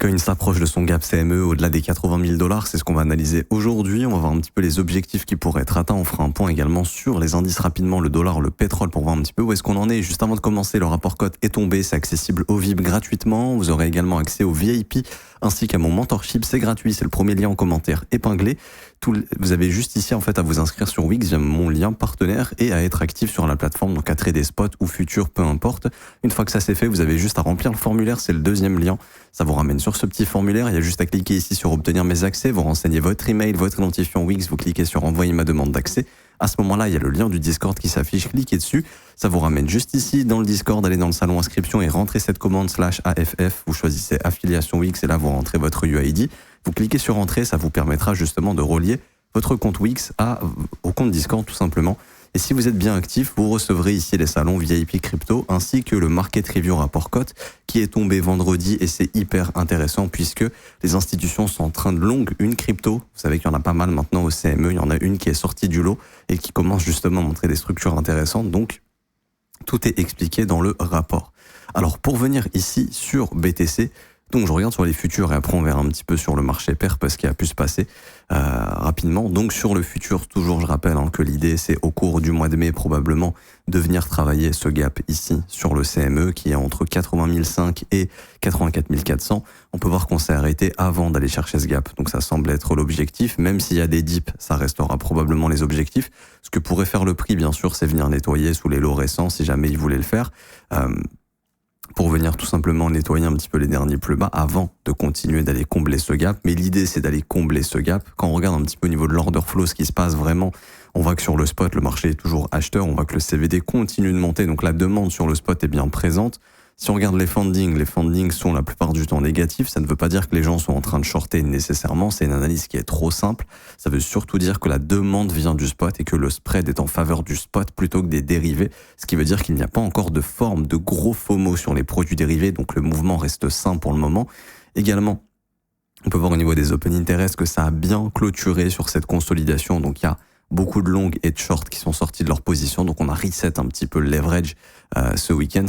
Bitcoin s'approche de son gap CME au-delà des 80 000 $. C'est ce qu'on va analyser aujourd'hui. On va voir un petit peu les objectifs qui pourraient être atteints. On fera un point également sur les indices rapidement, le dollar, le pétrole, pour voir un petit peu où est-ce qu'on en est. Juste avant de commencer, le rapport cote est tombé. C'est accessible au VIP gratuitement. Vous aurez également accès au VIP ainsi qu'à mon mentorship. C'est gratuit. C'est le premier lien en commentaire épinglé. Vous avez juste ici en fait à vous inscrire sur Wix via mon lien partenaire et à être actif sur la plateforme, donc à trader spot ou futur, peu importe. Une fois que ça c'est fait, vous avez juste à remplir le formulaire, c'est le deuxième lien. Ça vous ramène sur ce petit formulaire, il y a juste à cliquer ici sur obtenir mes accès, vous renseignez votre email, votre identifiant Wix, vous cliquez sur envoyer ma demande d'accès. À ce moment-là, il y a le lien du Discord qui s'affiche, cliquez dessus. Ça vous ramène juste ici dans le Discord, allez dans le salon inscription et rentrez cette commande /AFF. Vous choisissez affiliation Wix et là vous rentrez votre UID. Vous cliquez sur entrée, ça vous permettra justement de relier votre compte Wix au compte Discord tout simplement. Et si vous êtes bien actif, vous recevrez ici les salons VIP crypto ainsi que le Market Review rapport cote qui est tombé vendredi et c'est hyper intéressant puisque les institutions sont en train de long une crypto. Vous savez qu'il y en a pas mal maintenant au CME, il y en a une qui est sortie du lot et qui commence justement à montrer des structures intéressantes. Donc, tout est expliqué dans le rapport. Alors, pour venir ici sur BTC, donc je regarde sur les futurs et après on verra un petit peu sur le marché pair parce qu'il a pu se passer rapidement. Donc sur le futur, toujours je rappelle que l'idée c'est au cours du mois de mai probablement de venir travailler ce gap ici sur le CME qui est entre 80 500 et 84 400. On peut voir qu'on s'est arrêté avant d'aller chercher ce gap. Donc ça semble être l'objectif. Même s'il y a des dips, ça restera probablement les objectifs. Ce que pourrait faire le prix, bien sûr, c'est venir nettoyer sous les lots récents si jamais il voulait le faire. Pour venir tout simplement nettoyer un petit peu les derniers plus bas avant de continuer d'aller combler ce gap. Mais l'idée, c'est d'aller combler ce gap. Quand on regarde un petit peu au niveau de l'order flow, ce qui se passe vraiment, on voit que sur le spot, le marché est toujours acheteur. On voit que le CVD continue de monter. Donc la demande sur le spot est bien présente. Si on regarde les fundings sont la plupart du temps négatifs. Ça ne veut pas dire que les gens sont en train de shorter nécessairement. C'est une analyse qui est trop simple. Ça veut surtout dire que la demande vient du spot et que le spread est en faveur du spot plutôt que des dérivés. Ce qui veut dire qu'il n'y a pas encore de forme de gros FOMO sur les produits dérivés. Donc le mouvement reste sain pour le moment. Également, on peut voir au niveau des open interest que ça a bien clôturé sur cette consolidation. Donc il y a beaucoup de longues et de shorts qui sont sortis de leur position. Donc on a reset un petit peu le leverage ce week-end,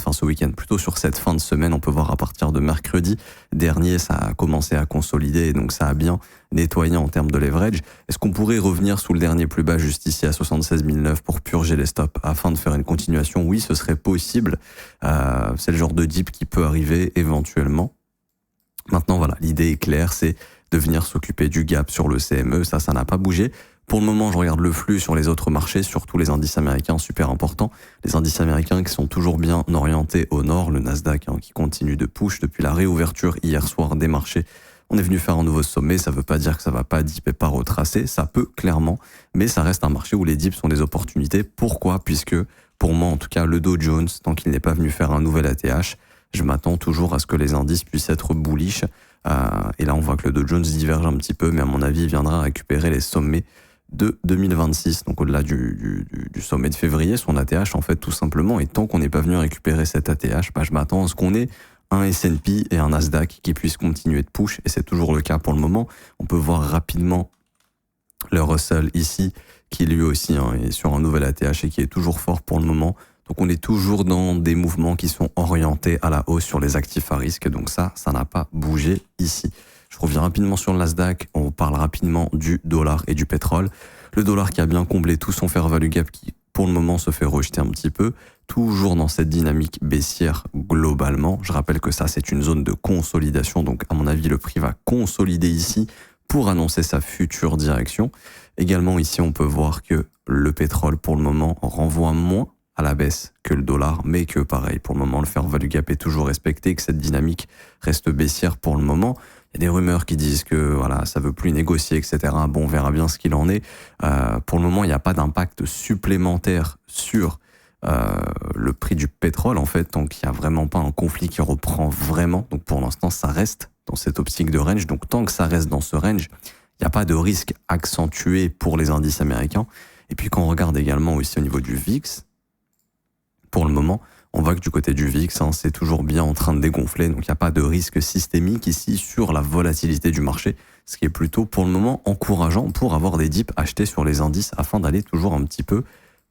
plutôt sur cette fin de semaine. On peut voir à partir de mercredi dernier, ça a commencé à consolider et donc ça a bien nettoyé en termes de leverage. Est-ce qu'on pourrait revenir sous le dernier plus bas juste ici à 76 009 pour purger les stops afin de faire une continuation? Oui, ce serait possible. C'est le genre de dip qui peut arriver éventuellement. Maintenant, voilà, l'idée est claire, c'est de venir s'occuper du gap sur le CME. Ça n'a pas bougé. Pour le moment, je regarde le flux sur les autres marchés, surtout les indices américains, super importants. Les indices américains qui sont toujours bien orientés au nord, le Nasdaq qui continue de push depuis la réouverture hier soir des marchés. On est venu faire un nouveau sommet, ça veut pas dire que ça va pas dip et pas retracer, ça peut clairement, mais ça reste un marché où les dips sont des opportunités. Pourquoi? Puisque pour moi, en tout cas, le Dow Jones, tant qu'il n'est pas venu faire un nouvel ATH, je m'attends toujours à ce que les indices puissent être bullish. Et là, on voit que le Dow Jones diverge un petit peu, mais à mon avis, il viendra récupérer les sommets de 2026, donc au-delà du sommet de février, son ATH en fait tout simplement, et tant qu'on n'est pas venu récupérer cet ATH, je m'attends à ce qu'on ait un S&P et un Nasdaq qui puissent continuer de push, et c'est toujours le cas pour le moment. On peut voir rapidement le Russell ici, qui lui aussi est sur un nouvel ATH et qui est toujours fort pour le moment. Donc on est toujours dans des mouvements qui sont orientés à la hausse sur les actifs à risque, donc ça n'a pas bougé ici. Je reviens rapidement sur le Nasdaq, on parle rapidement du dollar et du pétrole. Le dollar qui a bien comblé tout son fair value gap qui pour le moment se fait rejeter un petit peu, toujours dans cette dynamique baissière globalement. Je rappelle que ça c'est une zone de consolidation, donc à mon avis le prix va consolider ici pour annoncer sa future direction. Également ici on peut voir que le pétrole pour le moment renvoie moins à la baisse que le dollar, mais que pareil, pour le moment, le fair value gap est toujours respecté, que cette dynamique reste baissière pour le moment. Il y a des rumeurs qui disent que voilà, ça veut plus négocier, etc. Bon, on verra bien ce qu'il en est. Pour le moment, il n'y a pas d'impact supplémentaire sur le prix du pétrole, en fait, tant qu'il n'y a vraiment pas un conflit qui reprend vraiment. Donc pour l'instant, ça reste dans cette optique de range. Donc tant que ça reste dans ce range, il n'y a pas de risque accentué pour les indices américains. Et puis quand on regarde également aussi au niveau du VIX, pour le moment, on voit que du côté du VIX, c'est toujours bien en train de dégonfler, donc il n'y a pas de risque systémique ici sur la volatilité du marché, ce qui est plutôt pour le moment encourageant pour avoir des dips achetés sur les indices afin d'aller toujours un petit peu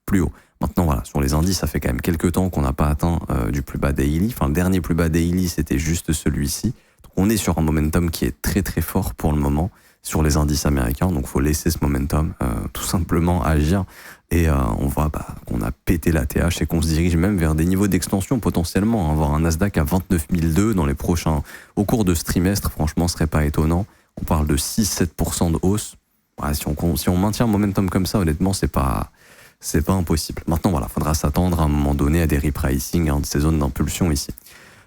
plus haut. Maintenant voilà, sur les indices, ça fait quand même quelques temps qu'on n'a pas atteint du plus bas daily, enfin le dernier plus bas daily c'était juste celui-ci, Donc on est sur un momentum qui est très très fort pour le moment sur les indices américains, donc faut laisser ce momentum tout simplement agir et on voit qu'on a pété la TH et qu'on se dirige même vers des niveaux d'extension potentiellement, avoir un Nasdaq à 29 002 dans les prochains, au cours de ce trimestre, franchement ce serait pas étonnant, on parle de 6-7% de hausse, ouais, si on maintient un momentum comme ça, honnêtement c'est pas impossible. Maintenant voilà, faudra s'attendre à un moment donné à des repricing de ces zones d'impulsion ici.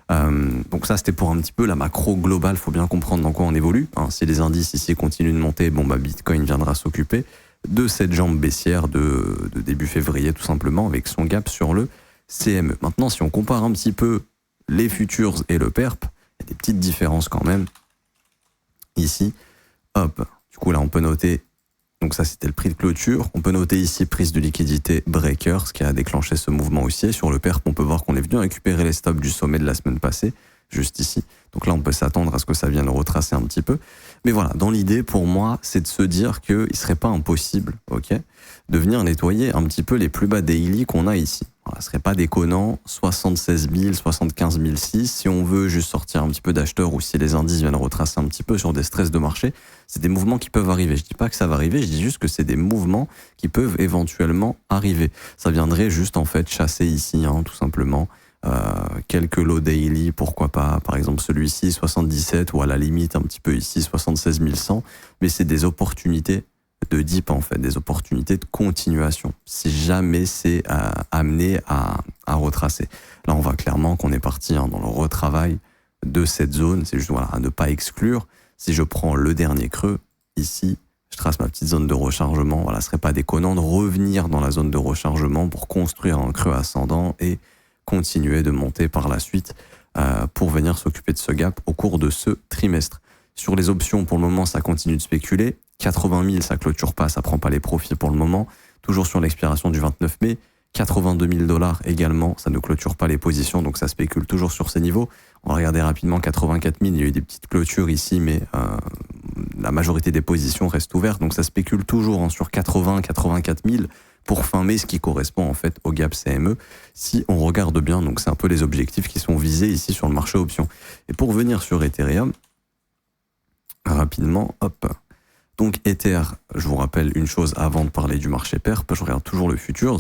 Donc ça c'était pour un petit peu la macro globale, faut bien comprendre dans quoi on évolue, hein. Si les indices ici continuent de monter, Bitcoin viendra s'occuper de cette jambe baissière de début février tout simplement avec son gap sur le CME. Maintenant si on compare un petit peu les futures et le perp, il y a des petites différences quand même ici, hop, du coup là on peut noter, donc ça c'était le prix de clôture, on peut noter ici prise de liquidité breaker, ce qui a déclenché ce mouvement haussier. Sur le perp on peut voir qu'on est venu récupérer les stops du sommet de la semaine passée, juste ici, donc là on peut s'attendre à ce que ça vienne retracer un petit peu, mais voilà, dans l'idée pour moi c'est de se dire qu'il ne serait pas impossible, de venir nettoyer un petit peu les plus bas daily qu'on a ici. Voilà, ce serait pas déconnant, 76 000, 75 006, si on veut juste sortir un petit peu d'acheteurs ou si les indices viennent retracer un petit peu sur des stress de marché, c'est des mouvements qui peuvent arriver. Je dis pas que ça va arriver, je dis juste que c'est des mouvements qui peuvent éventuellement arriver. Ça viendrait juste en fait chasser ici, tout simplement, quelques low daily, pourquoi pas, par exemple celui-ci, 77, ou à la limite un petit peu ici, 76 100, mais c'est des opportunités de dip en fait, des opportunités de continuation, si jamais c'est amené à retracer. Là on voit clairement qu'on est parti dans le retravail de cette zone, c'est juste voilà, à ne pas exclure. Si je prends le dernier creux, ici, je trace ma petite zone de rechargement, voilà, ce serait pas déconnant de revenir dans la zone de rechargement pour construire un creux ascendant et continuer de monter par la suite pour venir s'occuper de ce gap au cours de ce trimestre. Sur les options, pour le moment, ça continue de spéculer. 80 000, ça clôture pas, ça prend pas les profits pour le moment. Toujours sur l'expiration du 29 mai. 82 000 $ également, ça ne clôture pas les positions, donc ça spécule toujours sur ces niveaux. On va regarder rapidement 84 000, il y a eu des petites clôtures ici, mais la majorité des positions restent ouvertes, donc ça spécule toujours sur 84 000 pour fin mai, ce qui correspond en fait au gap CME. Si on regarde bien, donc c'est un peu les objectifs qui sont visés ici sur le marché options. Et pour venir sur Ethereum, rapidement, hop. Donc Ether, je vous rappelle une chose avant de parler du marché perp, je regarde toujours le futures.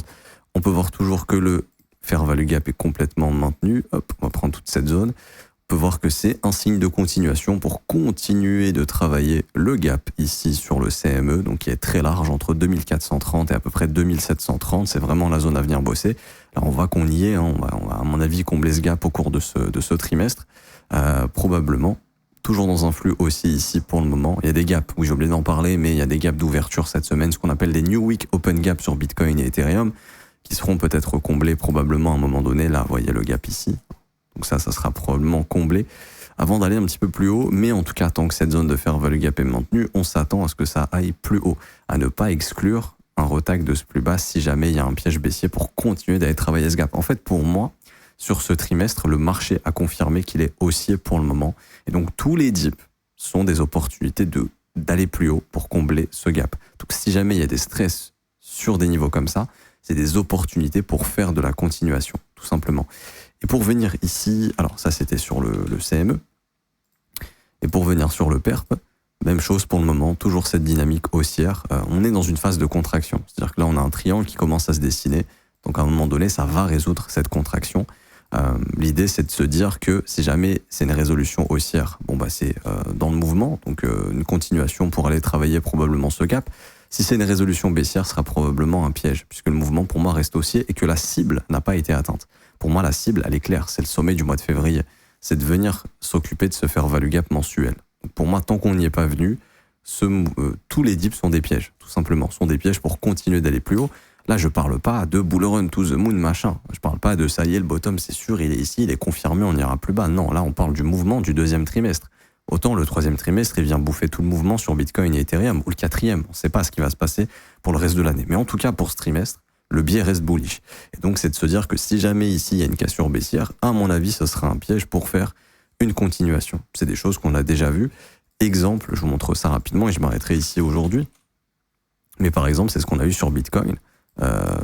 On peut voir toujours que le fair value gap est complètement maintenu. Hop, on va prendre toute cette zone. On peut voir que c'est un signe de continuation pour continuer de travailler le gap ici sur le CME, donc qui est très large entre 2430 et à peu près 2730. C'est vraiment la zone à venir bosser. Là, on voit qu'on y est. On va, à mon avis, combler ce gap au cours de ce trimestre, probablement. Toujours dans un flux aussi ici pour le moment. Il y a des gaps, oui j'ai oublié d'en parler, mais il y a des gaps d'ouverture cette semaine, ce qu'on appelle des New Week Open Gaps sur Bitcoin et Ethereum, qui seront peut-être comblés probablement à un moment donné. Là, vous voyez le gap ici. Donc ça sera probablement comblé avant d'aller un petit peu plus haut. Mais en tout cas, tant que cette zone de fair value gap est maintenue, on s'attend à ce que ça aille plus haut. À ne pas exclure un retag de ce plus bas si jamais il y a un piège baissier pour continuer d'aller travailler ce gap. En fait, pour moi, sur ce trimestre, le marché a confirmé qu'il est haussier pour le moment. Et donc, tous les dips sont des opportunités d'aller plus haut pour combler ce gap. Donc, si jamais il y a des stress sur des niveaux comme ça, c'est des opportunités pour faire de la continuation, tout simplement. Et pour venir ici, alors ça, c'était sur le CME. Et pour venir sur le perp, même chose pour le moment, toujours cette dynamique haussière. On est dans une phase de contraction. C'est-à-dire que là, on a un triangle qui commence à se dessiner. Donc, à un moment donné, ça va résoudre cette contraction. L'idée, c'est de se dire que si jamais c'est une résolution haussière, c'est dans le mouvement, donc une continuation pour aller travailler probablement ce gap. Si c'est une résolution baissière, ce sera probablement un piège, puisque le mouvement pour moi reste haussier et que la cible n'a pas été atteinte. Pour moi, la cible, elle est claire, c'est le sommet du mois de février. C'est de venir s'occuper de ce fair value gap mensuel. Donc pour moi, tant qu'on n'y est pas venu, tous les dips sont des pièges, tout simplement, sont des pièges pour continuer d'aller plus haut. Là, je parle pas de bull run to the moon, machin. Je parle pas de ça y est, le bottom, c'est sûr, il est ici, il est confirmé, on ira plus bas. Non, là, on parle du mouvement du deuxième trimestre. Autant le troisième trimestre, il vient bouffer tout le mouvement sur Bitcoin et Ethereum, ou le quatrième. On sait pas ce qui va se passer pour le reste de l'année. Mais en tout cas, pour ce trimestre, le biais reste bullish. Et donc, c'est de se dire que si jamais ici, il y a une cassure baissière, à mon avis, ce sera un piège pour faire une continuation. C'est des choses qu'on a déjà vues. Exemple, je vous montre ça rapidement et je m'arrêterai ici aujourd'hui. Mais par exemple, c'est ce qu'on a eu sur Bitcoin.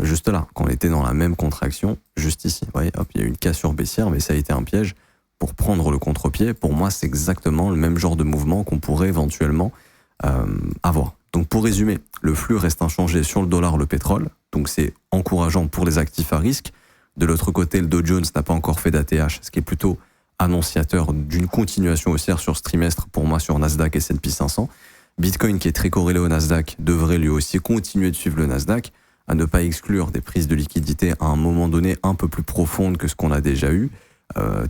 Juste là, quand on était dans la même contraction, juste ici. Vous voyez, hop, il y a eu une cassure baissière, mais ça a été un piège pour prendre le contre-pied, pour moi, c'est exactement le même genre de mouvement qu'on pourrait éventuellement avoir. Donc pour résumer, le flux reste inchangé sur le dollar, le pétrole, donc c'est encourageant pour les actifs à risque. De l'autre côté, le Dow Jones n'a pas encore fait d'ATH, ce qui est plutôt annonciateur d'une continuation haussière sur ce trimestre, pour moi, sur Nasdaq et S&P 500. Bitcoin, qui est très corrélé au Nasdaq, devrait lui aussi continuer de suivre le Nasdaq, à ne pas exclure des prises de liquidité à un moment donné un peu plus profondes que ce qu'on a déjà eu.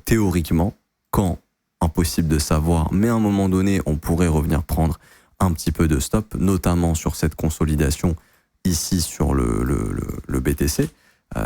Théoriquement, quand impossible de savoir, mais à un moment donné, on pourrait revenir prendre un petit peu de stop, notamment sur cette consolidation ici sur le BTC,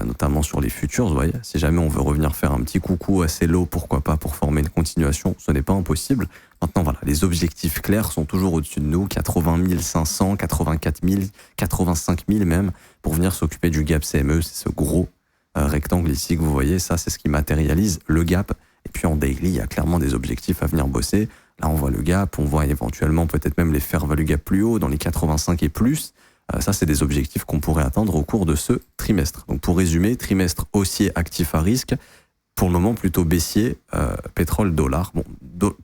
notamment sur les futures, vous voyez. Si jamais on veut revenir faire un petit coucou assez low, pourquoi pas, pour former une continuation, ce n'est pas impossible. Maintenant, voilà, les objectifs clairs sont toujours au-dessus de nous, 80 500, 84 000, 85 000 même, pour venir s'occuper du gap CME, c'est ce gros rectangle ici que vous voyez, ça c'est ce qui matérialise le gap. Et puis en daily, il y a clairement des objectifs à venir bosser. Là, on voit le gap, on voit éventuellement peut-être même les fair value gap plus haut, dans les 85 et plus. Ça, c'est des objectifs qu'on pourrait atteindre au cours de ce trimestre. Donc pour résumer, trimestre haussier actif à risque, pour le moment plutôt baissier, pétrole, dollar. Bon,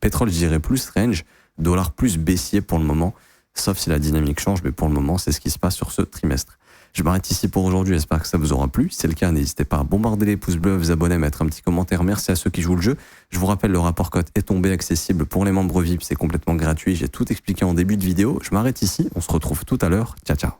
pétrole, je dirais plus range, dollar plus baissier pour le moment, sauf si la dynamique change, mais pour le moment, c'est ce qui se passe sur ce trimestre. Je m'arrête ici pour aujourd'hui, j'espère que ça vous aura plu. Si c'est le cas, n'hésitez pas à bombarder les pouces bleus, vous abonner, mettre un petit commentaire. Merci à ceux qui jouent le jeu. Je vous rappelle, le rapport cote est tombé, accessible pour les membres VIP, c'est complètement gratuit. J'ai tout expliqué en début de vidéo. Je m'arrête ici, on se retrouve tout à l'heure. Ciao, ciao.